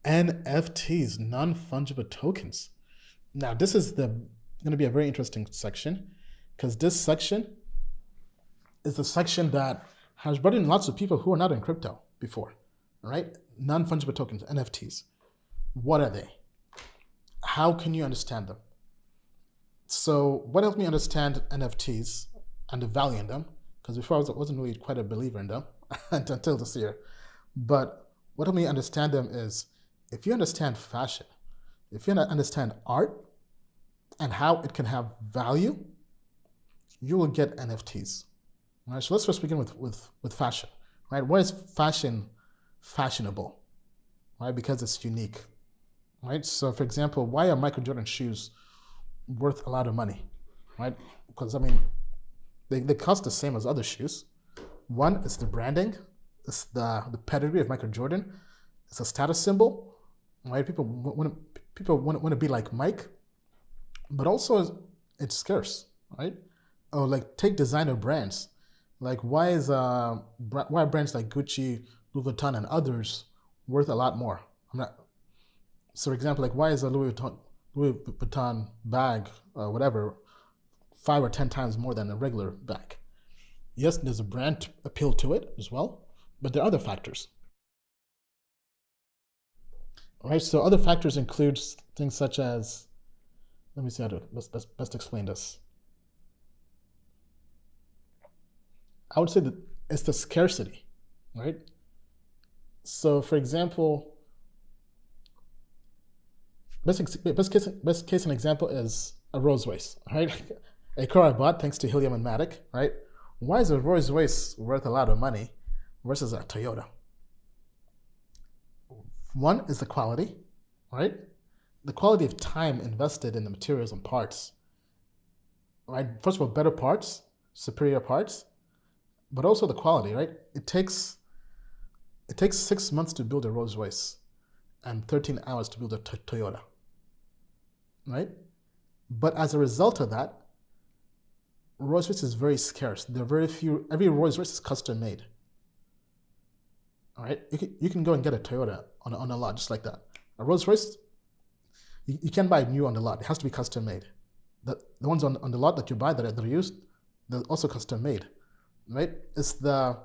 NFTs, non-fungible tokens. Now, this is going to be a very interesting section because this section is the section that has brought in lots of people who are not in crypto before, right? Non-fungible tokens, NFTs. What are they? How can you understand them? So what helped me understand NFTs and the value in them, because before I wasn't really quite a believer in them until this year, but what helped me understand them is if you understand fashion, if you understand art and how it can have value, you will get NFTs. All right, so let's first begin with fashion, right? Why is fashion fashionable? Right, because it's unique, right? So for example, why are Michael Jordan shoes worth a lot of money, right? Because I mean, they cost the same as other shoes. One, it's the branding, it's the pedigree of Michael Jordan, it's a status symbol, right? People want to be like Mike, but also it's scarce, right? Or like take designer brands, like why are brands like Gucci, Louis Vuitton, and others worth a lot more? So for example, like why is a Louis Vuitton bag, whatever, 5 or 10 times more than a regular bag? Yes, there's a brand appeal to it as well, but there are other factors. All right, so other factors include things such as, let me see how to best explain this. I would say that it's the scarcity, right? So for example, best case an example is a Rolls Royce, right? A car I bought thanks to Helium and Matic, right? Why is a Rolls Royce worth a lot of money versus a Toyota? One is the quality, right? The quality of time invested in the materials and parts, right? First of all, better parts, superior parts, but also the quality, right? It takes 6 months to build a Rolls Royce and 13 hours to build a Toyota, right? But as a result of that, Rolls Royce is very scarce. There are very few, every Rolls Royce is custom made. All right, you can go and get a Toyota on a lot just like that. A Rolls Royce, you can't buy new on the lot. It has to be custom made. The ones on the lot that you buy that are used, they're also custom made, right? It's the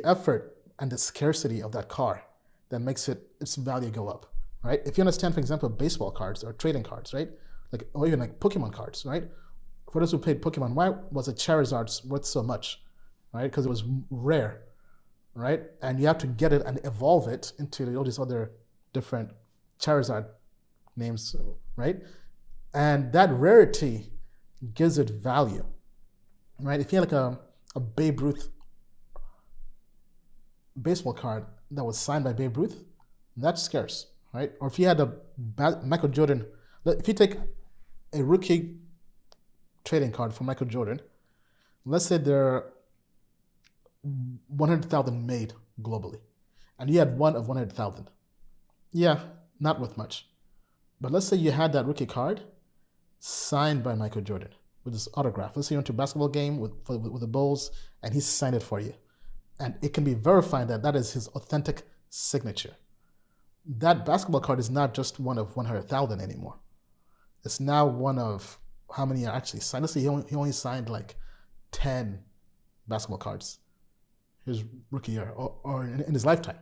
effort and the scarcity of that car that makes its value go up, right? If you understand, for example, baseball cards or trading cards, right? Like, or even like Pokemon cards, right? For those who played Pokemon, why was a Charizard worth so much, right? Because it was rare, right? And you have to get it and evolve it into all these other different Charizard names, right? And that rarity gives it value, right? If you had like a Babe Ruth baseball card that was signed by Babe Ruth, that's scarce, right? Or if you had a Michael Jordan, if you take a rookie trading card for Michael Jordan, let's say there are 100,000 made globally, and you had one of 100,000. Yeah, not worth much. But let's say you had that rookie card signed by Michael Jordan with his autograph. Let's say you went to a basketball game with the Bulls and he signed it for you. And it can be verified that that is his authentic signature. That basketball card is not just one of 100,000 anymore. It's now one of how many are actually signed. Let's say he only signed like 10 basketball cards his rookie year or in his lifetime.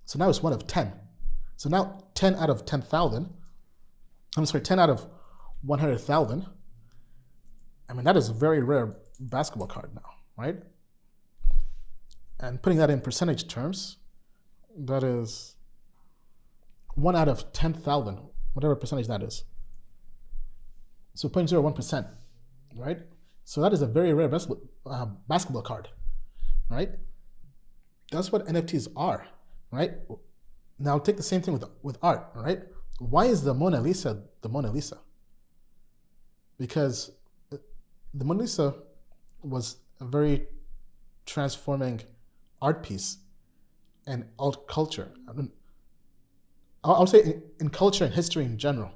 So now it's one of 10. So now 10 out of 10,000, 10 out of 100,000. I mean, that is a very rare basketball card now, right? And putting that in percentage terms, that is 1 out of 10,000, whatever percentage that is. So 0.01%, right? So that is a very rare basketball card, right? That's what NFTs are, right? Now take the same thing with art, right? Why is the Mona Lisa the Mona Lisa? Because the Mona Lisa was a very transforming art piece and alt culture. I'll say in culture and history in general,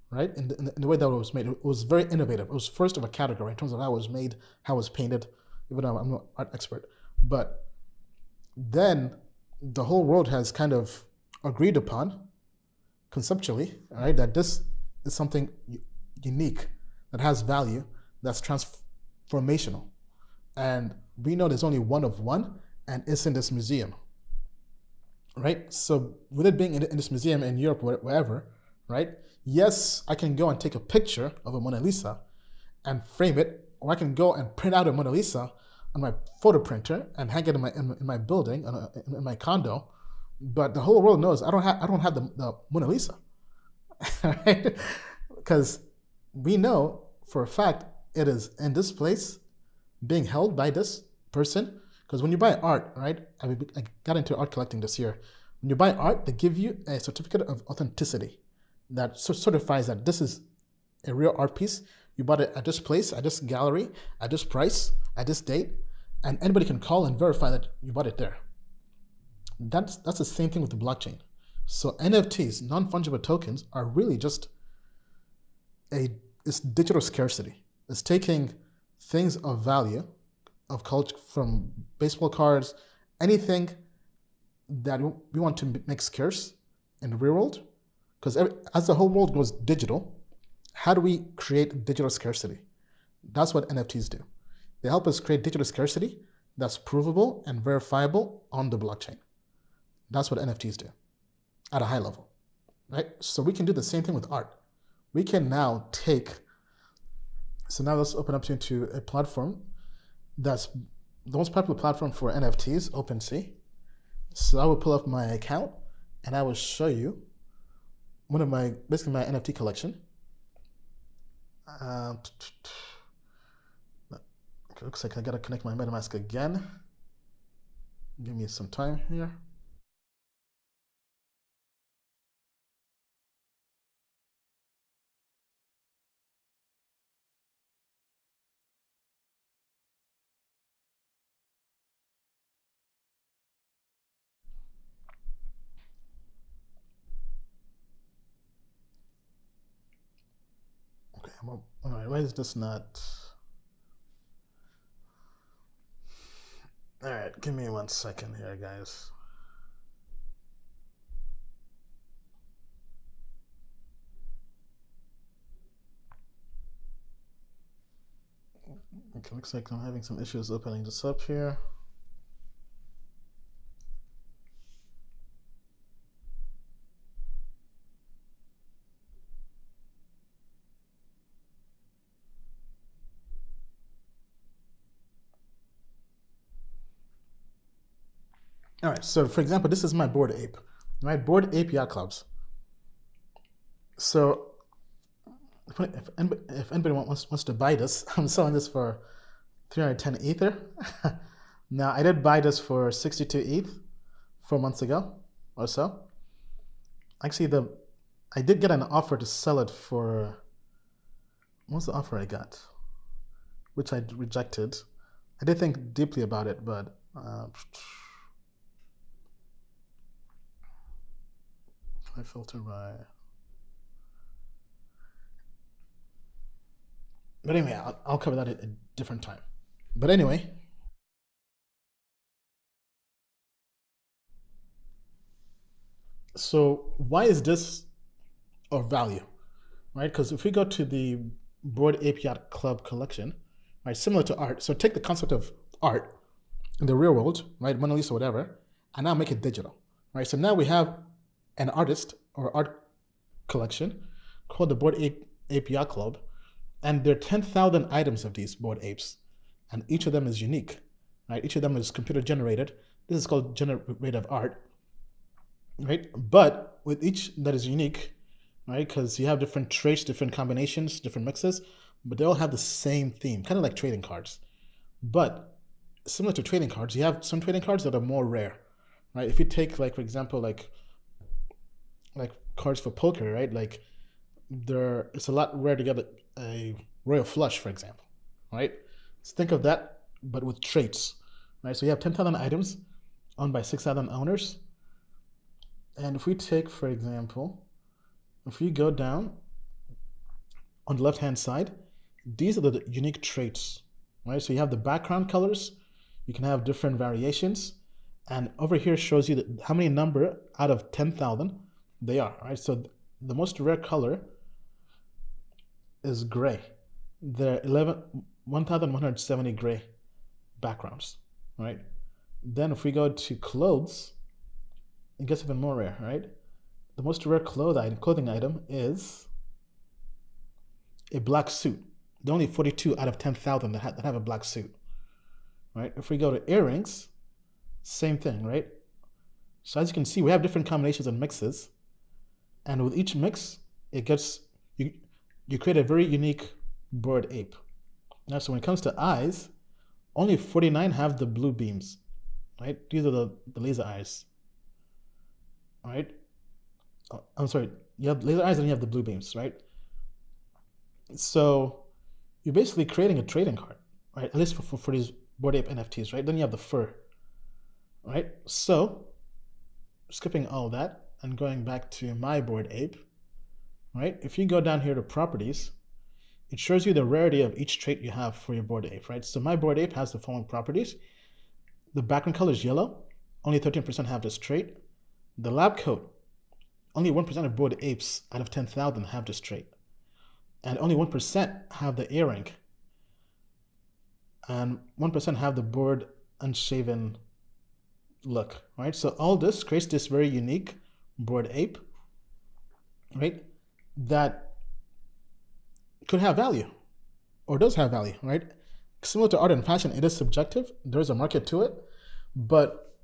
right? In the way that it was made, it was very innovative. It was first of a category in terms of how it was made, how it was painted, even though I'm not an art expert. But then the whole world has kind of agreed upon conceptually, all right, that this is something unique, that has value, that's transformational. And we know there's only one of one, and it's in this museum, right? So with it being in this museum in Europe, wherever, right? Yes, I can go and take a picture of a Mona Lisa and frame it, or I can go and print out a Mona Lisa on my photo printer and hang it in my building, in my condo. But the whole world knows I don't have the Mona Lisa, right? Because we know for a fact it is in this place, being held by this person. Because when you buy art, right? I got into art collecting this year. When you buy art, they give you a certificate of authenticity that certifies that this is a real art piece. You bought it at this place, at this gallery, at this price, at this date, and anybody can call and verify that you bought it there. That's the same thing with the blockchain. So NFTs, non-fungible tokens, are really just it's digital scarcity. It's taking things of value, of culture, from baseball cards, anything that we want to make scarce in the real world. Because as the whole world goes digital, how do we create digital scarcity? That's what NFTs do. They help us create digital scarcity that's provable and verifiable on the blockchain. That's what NFTs do at a high level, right? So we can do the same thing with art. We can now so now let's open up into a platform that's the most popular platform for NFTs, OpenSea. So I will pull up my account and I will show you basically my NFT collection. It looks like I gotta connect my MetaMask again. Give me some time here. Okay, all right, why is this not? All right, give me 1 second here, guys. Okay, looks like I'm having some issues opening this up here. All right, so for example, this is my Bored Ape, right? Bored Ape Yacht Clubs. So if anybody wants to buy this, I'm selling this for 310 Ether. Now, I did buy this for 62 ETH 4 months ago or so. Actually, I did get an offer to sell it for, what was the offer I got? Which I rejected. I did think deeply about it, but I filter by. But anyway, I'll cover that at a different time. But anyway, so why is this of value, right? Because if we go to the Bored Ape Yacht Club collection, right, similar to art. So take the concept of art in the real world, right, Mona Lisa, whatever, and now make it digital, right? So now we have an artist or art collection called the Bored Ape Yacht Club, and there are 10,000 items of these bored apes, and each of them is unique, right? Each of them is computer generated. This is called generative art, right? But with each that is unique, right? Because you have different traits, different combinations, different mixes, but they all have the same theme, kind of like trading cards. But similar to trading cards, you have some trading cards that are more rare, right? If you take, like, for example, like cards for poker, right? Like it's a lot rare to get a royal flush, for example, right? So think of that, but with traits, right? So you have 10,000 items owned by 6,000 owners. And if we take, for example, if we go down on the left-hand side, these are the unique traits, right? So you have the background colors, you can have different variations, And over here shows you how many number out of 10,000 they are, right? So the most rare color is gray. There are 1,170 gray backgrounds, right? Then if we go to clothes, it gets even more rare, right? The most rare clothing item is a black suit. There are only 42 out of 10,000 that have a black suit, right? If we go to earrings, same thing, right? So as you can see, we have different combinations and mixes, and with each mix, it gets you create a very unique Bored Ape. Now, so when it comes to eyes, only 49 have the blue beams, right? These are the laser eyes, right? Oh, I'm sorry, you have laser eyes and you have the blue beams, right? So you're basically creating a trading card, right? At least for these Bored Ape NFTs, right? Then you have the fur, right? So skipping all that and going back to my Bored Ape, right? If you go down here to properties, it shows you the rarity of each trait you have for your Bored Ape, right? So my Bored Ape has the following properties. The background color is yellow. Only 13% have this trait. The lab coat, only 1% of Bored Apes out of 10,000 have this trait. And only 1% have the earring. And 1% have the bored, unshaven look, right? So all this creates this very unique Bored Ape, right? That could have value or does have value, right? Similar to art and fashion, it is subjective. There's a market to it. But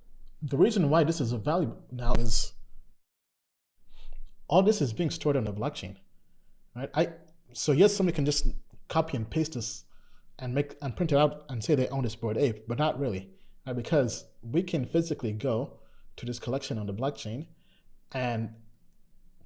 the reason why this is of value now is all this is being stored on the blockchain, right? So yes, somebody can just copy and paste this and print it out and say they own this Bored Ape, but not really, right? Because we can physically go to this collection on the blockchain and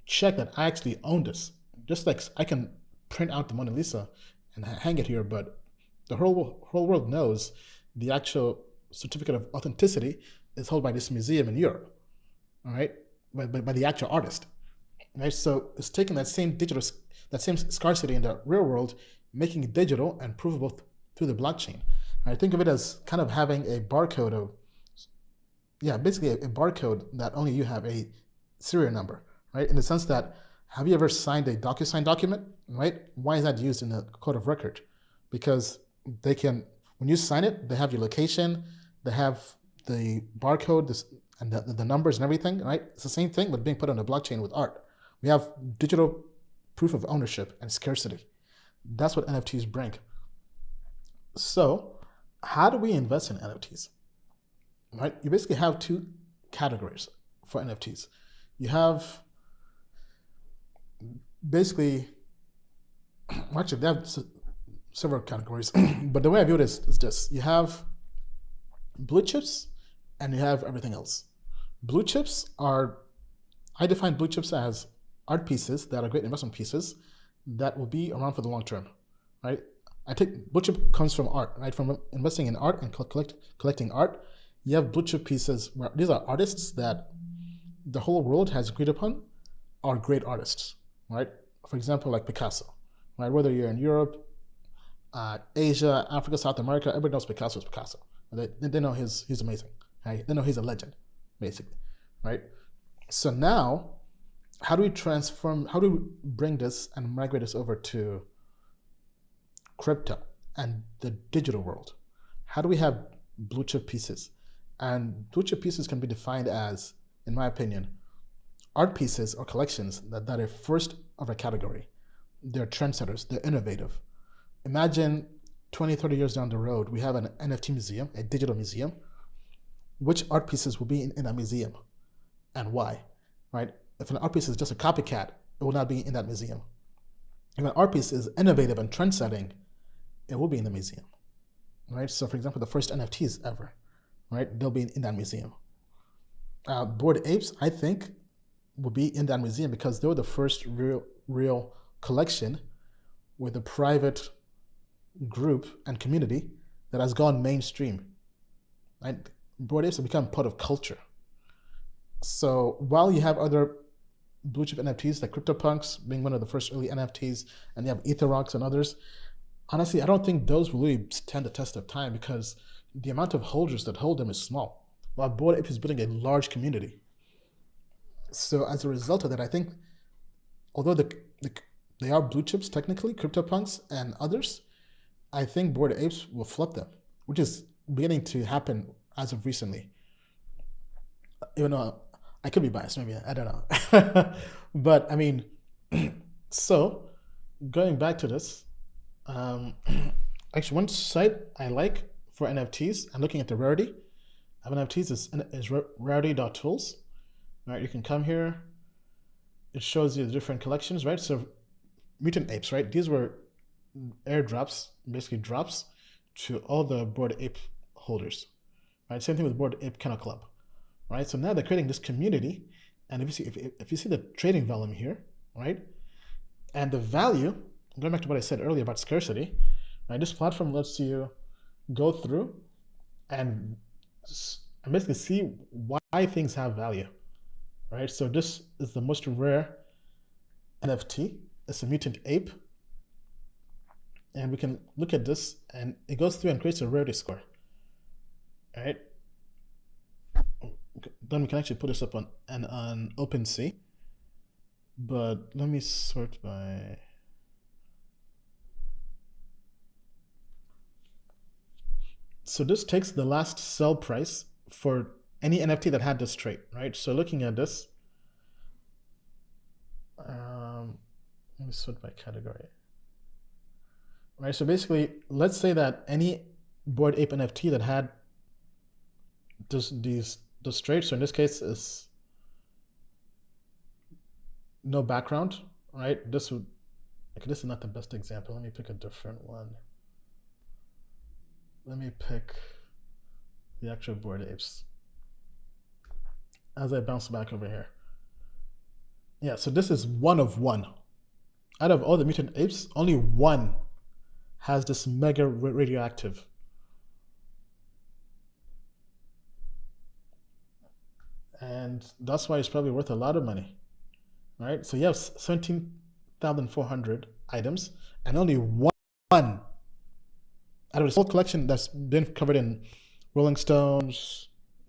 check that I actually own this. Just like I can print out the Mona Lisa and hang it here, but the whole world knows the actual certificate of authenticity is held by this museum in Europe, all right, by the actual artist, right? So it's taking that same scarcity in the real world, making it digital and provable through the blockchain. I think of it as kind of having a barcode of, basically a barcode that only you have a serial number, right? In the sense that, have you ever signed a DocuSign document, right? Why is that used in the code of record? Because they can, when you sign it, they have your location, they have the barcode and the numbers and everything, right? It's the same thing, but being put on the blockchain with art. We have digital proof of ownership and scarcity. That's what NFTs bring. So how do we invest in NFTs, right? You basically have two categories for NFTs. You have basically, actually they have several categories, but the way I view it is this. You have blue chips and you have everything else. Blue chips are, I define blue chips as art pieces that are great investment pieces that will be around for the long term, right? I take blue chip comes from art, right? From investing in art and collecting art. You have blue chip pieces where these are artists that the whole world has agreed upon are great artists, right? For example, like Picasso, right? Whether you're in Europe, Asia, Africa, South America, everybody knows Picasso is Picasso. They know he's amazing, right? They know he's a legend, basically, right? So now, how do we bring this and migrate this over to crypto and the digital world? How do we have blue chip pieces? And blue chip pieces can be defined as, in my opinion, art pieces or collections that are first of a category. They're trendsetters, they're innovative. Imagine 20, 30 years down the road, we have an NFT museum, a digital museum. Which art pieces will be in that museum and why, right? If an art piece is just a copycat, it will not be in that museum. If an art piece is innovative and trend-setting, it will be in the museum, right? So for example, the first NFTs ever, right? They'll be in that museum. Bored Apes, I think, will be in that museum because they were the first real collection with a private group and community that has gone mainstream, right? Bored Apes have become part of culture. So while you have other blue chip NFTs like CryptoPunks being one of the first early NFTs, and you have Etherrocks and others, honestly, I don't think those will really stand the test of time because the amount of holders that hold them is small. while Bored Ape is building a large community. So as a result of that, I think although they are blue chips technically, CryptoPunks and others, I think Bored Apes will flip them, which is beginning to happen as of recently. Even though I could be biased, maybe, I don't know. But I mean, so going back to this, actually one site I like for NFTs, I'm looking at the rarity of NFTs is rarity.tools. Right, you can come here. It shows you the different collections, right? So mutant apes, right? These were airdrops, basically drops to all the Bored Ape holders, right? Same thing with Bored Ape Kennel Club, right? So now they're creating this community, and if you see the trading volume here, right, and the value, going back to what I said earlier about scarcity, right? This platform lets you go through and basically see why things have value. Right, so this is the most rare NFT. It's a mutant ape, and we can look at this, and it goes through and creates a rarity score. All right, then we can actually put this up on OpenSea. But let me sort by. So this takes the last sell price for any NFT that had this trait, right? So looking at this, let me sort by category. Right, so basically, let's say that any Bored Ape NFT that had these traits, so in this case is no background, right? This would, okay, this is not the best example. Let me pick a different one. Let me pick the actual Bored Apes. As I bounce back over here. Yeah, so this is one of one. Out of all the mutant apes, only one has this mega radioactive. And that's why it's probably worth a lot of money, right? So you have 17,400 items, and only one out of this whole collection that's been covered in Rolling Stones,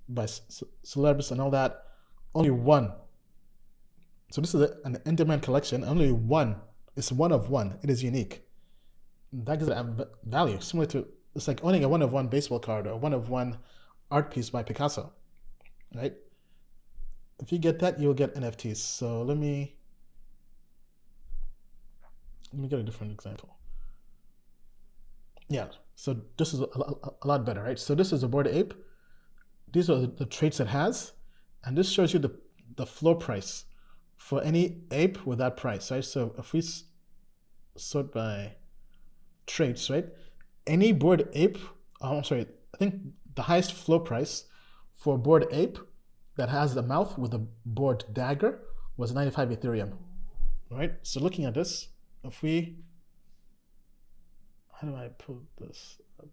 by celebs and all that, only one. So this is an in-demand collection, only one. It's one of one. It is unique. That gives it value, similar to, it's like owning a one of one baseball card or a one of one art piece by Picasso, right? If you get that, you'll get NFTs. So let me get a different example. Yeah, so this is a lot better, right? So this is a Bored Ape. These are the traits it has, and this shows you the floor price for any ape with that price, right? So if we sort by traits, right? Any Bored Ape, I'm sorry, I think the highest floor price for Bored Ape that has the mouth with a bored dagger was 95 Ethereum, right? So looking at this, if we, how do I pull this up?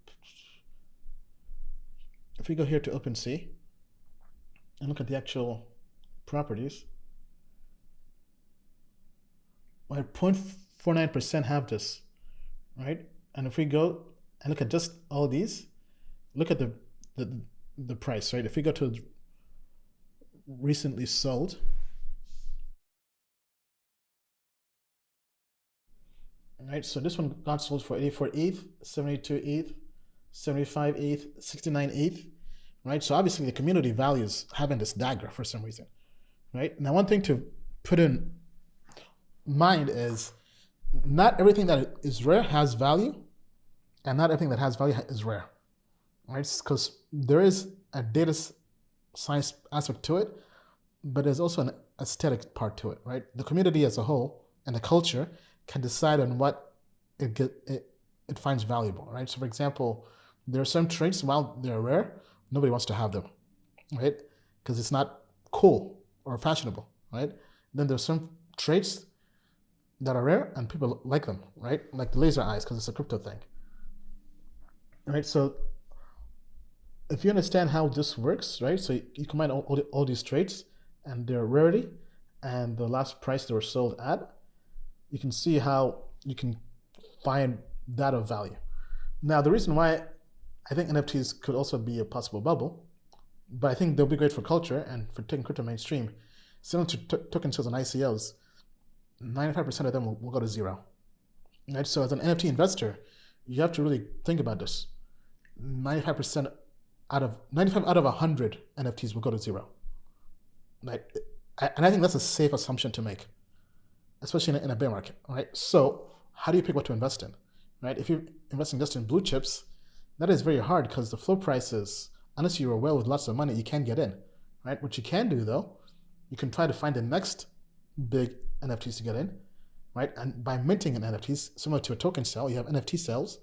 If we go here to OpenSea and look at the actual properties, well, 0.49% have this, right? And if we go and look at just all these, look at the price, right? If we go to recently sold, right? So this one got sold for 84 ETH, 72 ETH, 75 ETH, 69 ETH, right? So obviously the community values having this dagger for some reason, right? Now, one thing to put in mind is not everything that is rare has value, and not everything that has value is rare, right? Because there is a data science aspect to it, but there's also an aesthetic part to it, right? The community as a whole and the culture can decide on what it finds valuable, right? So for example, there are some traits, while they're rare, nobody wants to have them, right? Because it's not cool or fashionable, right? Then there's some traits that are rare and people like them, right? Like the laser eyes, because it's a crypto thing, right? So if you understand how this works, right? So you combine all these traits and their rarity and the last price they were sold at, you can see how you can find that of value. Now, the reason why I think NFTs could also be a possible bubble, but I think they'll be great for culture and for taking crypto mainstream. Similar to token sales and ICOs, 95% of them will go to zero. Right? So as an NFT investor, you have to really think about this. 95% out of 100 NFTs will go to zero. Right? And I think that's a safe assumption to make, especially in a bear market. Right? So how do you pick what to invest in? Right? If you're investing just in blue chips, that is very hard because the floor prices, unless you're a whale with lots of money, you can't get in. Right? What you can do though, you can try to find the next big NFTs to get in. Right? And by minting an NFTs, similar to a token sale, you have NFT sales,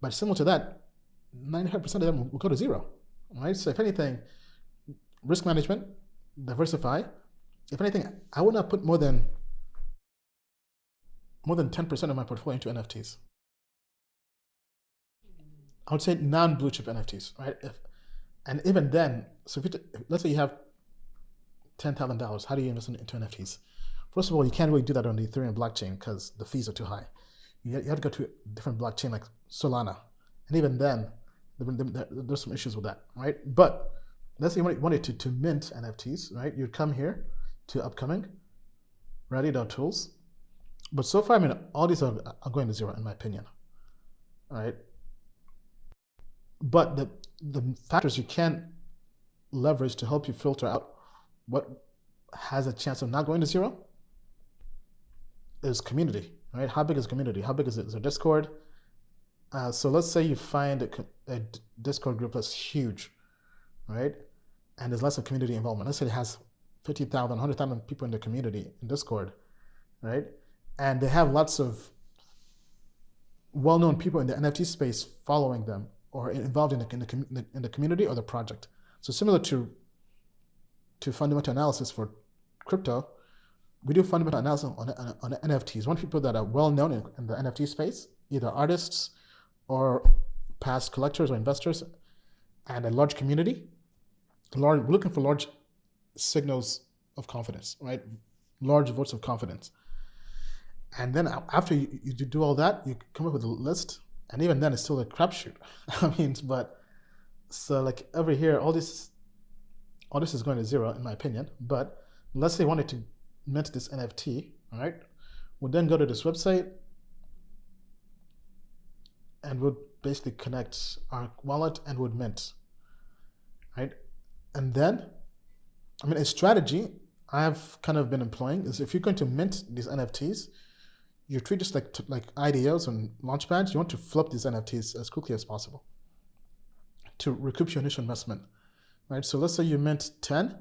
but similar to that, 95% of them will go to zero. Right? So if anything, risk management, diversify. If anything, I would not put more than 10% of my portfolio into NFTs. I would say non-blue chip NFTs, right? And even then, so let's say you have $10,000, how do you invest into NFTs? First of all, you can't really do that on the Ethereum blockchain because the fees are too high. You have to go to a different blockchain like Solana. And even then, there's some issues with that, right? But let's say you wanted to mint NFTs, right? You'd come here to upcoming, rarity.tools. But so far, I mean, all these are going to zero in my opinion, all right? But the factors you can leverage to help you filter out what has a chance of not going to zero is community, right? How big is community? How big is it? Is it Discord? So let's say you find a Discord group that's huge, right? And there's lots of community involvement. Let's say it has 50,000, 100,000 people in the community in Discord, right? And they have lots of well-known people in the NFT space following them or involved in the community or the project. So similar to fundamental analysis for crypto, we do fundamental analysis on NFTs. We want people that are well-known in the NFT space, either artists or past collectors or investors, and a large community. We're looking for large signals of confidence, right? Large votes of confidence. And then after you do all that, you come up with a list, and even then it's still a crapshoot. I mean, but so like over here, all this is going to zero in my opinion. But let's say I wanted to mint this NFT, all right? We'll then go to this website and we'll basically connect our wallet and would mint, right? And then, I mean, a strategy I've kind of been employing is if you're going to mint these NFTs, you treat this like IDOs and launchpads. You want to flip these NFTs as quickly as possible to recoup your initial investment, right? So let's say you mint 10.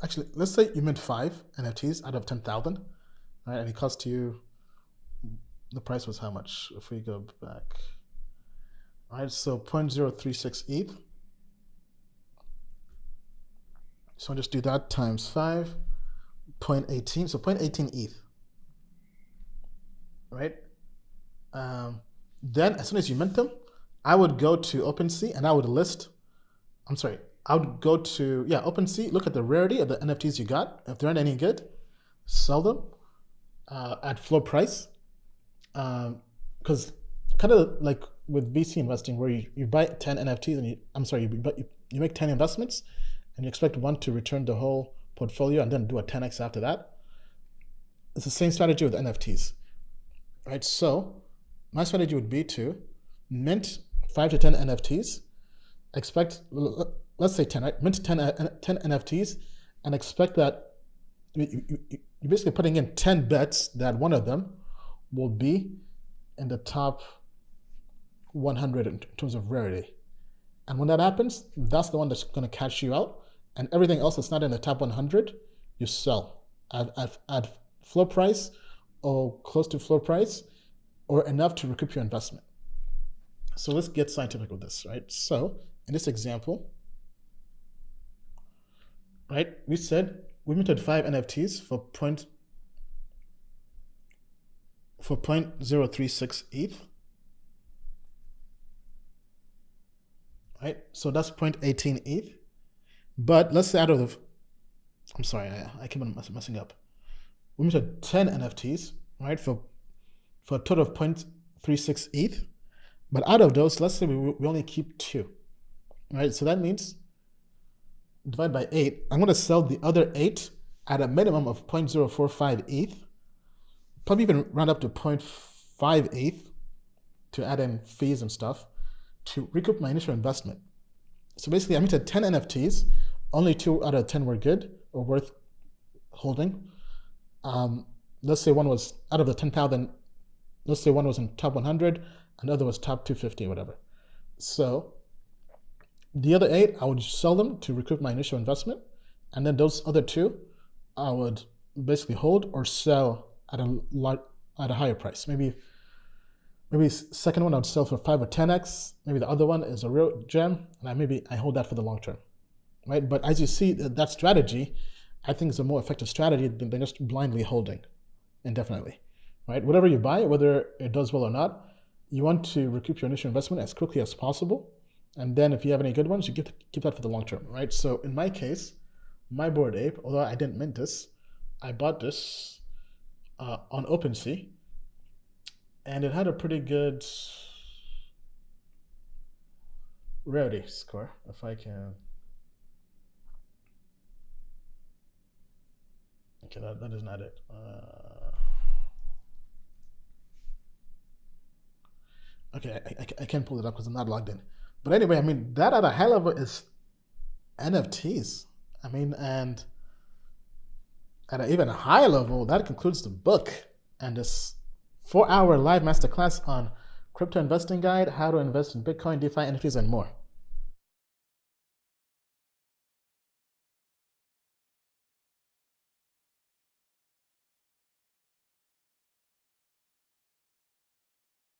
Actually, let's say you mint 5 NFTs out of 10,000, right? And it cost you, the price was how much? If we go back, all right? So 0.036 ETH. So I'll just do that times 5. 0.18, so 0.18 ETH, right? Then as soon as you mint them, I would go to OpenSea and I would I would go to, OpenSea, look at the rarity of the NFTs you got. If they aren't any good, sell them at floor price. Because kind of like with VC investing where you buy 10 NFTs and you make 10 investments and you expect one to return the whole portfolio and then do a 10x after that. It's the same strategy with NFTs, right? So my strategy would be to mint 5 to 10 NFTs, expect, let's say 10, right? Mint 10 NFTs and expect that you're basically putting in 10 bets that one of them will be in the top 100 in terms of rarity. And when that happens, that's the one that's going to catch you out. And everything else that's not in the top 100, you sell at floor price or close to floor price or enough to recoup your investment. So let's get scientific with this, right? So in this example, right, we said we minted 5 NFTs for 0.036 ETH, right? So that's 0.18 ETH. But let's say out of the, I'm sorry, I keep on messing up. We minted 10 NFTs, right, for a total of 0.36 ETH. But out of those, let's say we only keep 2. right? So that means divide by 8. I'm going to sell the other 8 at a minimum of 0.045 ETH, probably even round up to 0.5 ETH to add in fees and stuff to recoup my initial investment. So basically, I minted 10 NFTs. Only 2 out of 10 were good or worth holding. Let's say one was out of the 10,000. Let's say one was in top 100, and the other was top 250 or whatever. So the other 8, I would sell them to recoup my initial investment, and then those other 2, I would basically hold or sell at a higher price. Maybe second one I would sell for 5 or 10x. Maybe the other one is a real gem, and I hold that for the long term, right? But as you see, that strategy, I think is a more effective strategy than just blindly holding indefinitely, right? Whatever you buy, whether it does well or not, you want to recoup your initial investment as quickly as possible. And then if you have any good ones, you keep that for the long term, right? So in my case, my Bored Ape, although I didn't mint this, I bought this on OpenSea, and it had a pretty good rarity score, if I can. Okay, that is not it. Okay, I can't pull it up because I'm not logged in. But anyway, I mean, that at a high level is NFTs. I mean, and at an even higher level, that concludes the book and this 4-hour live masterclass on crypto investing guide, how to invest in Bitcoin, DeFi, NFTs, and more.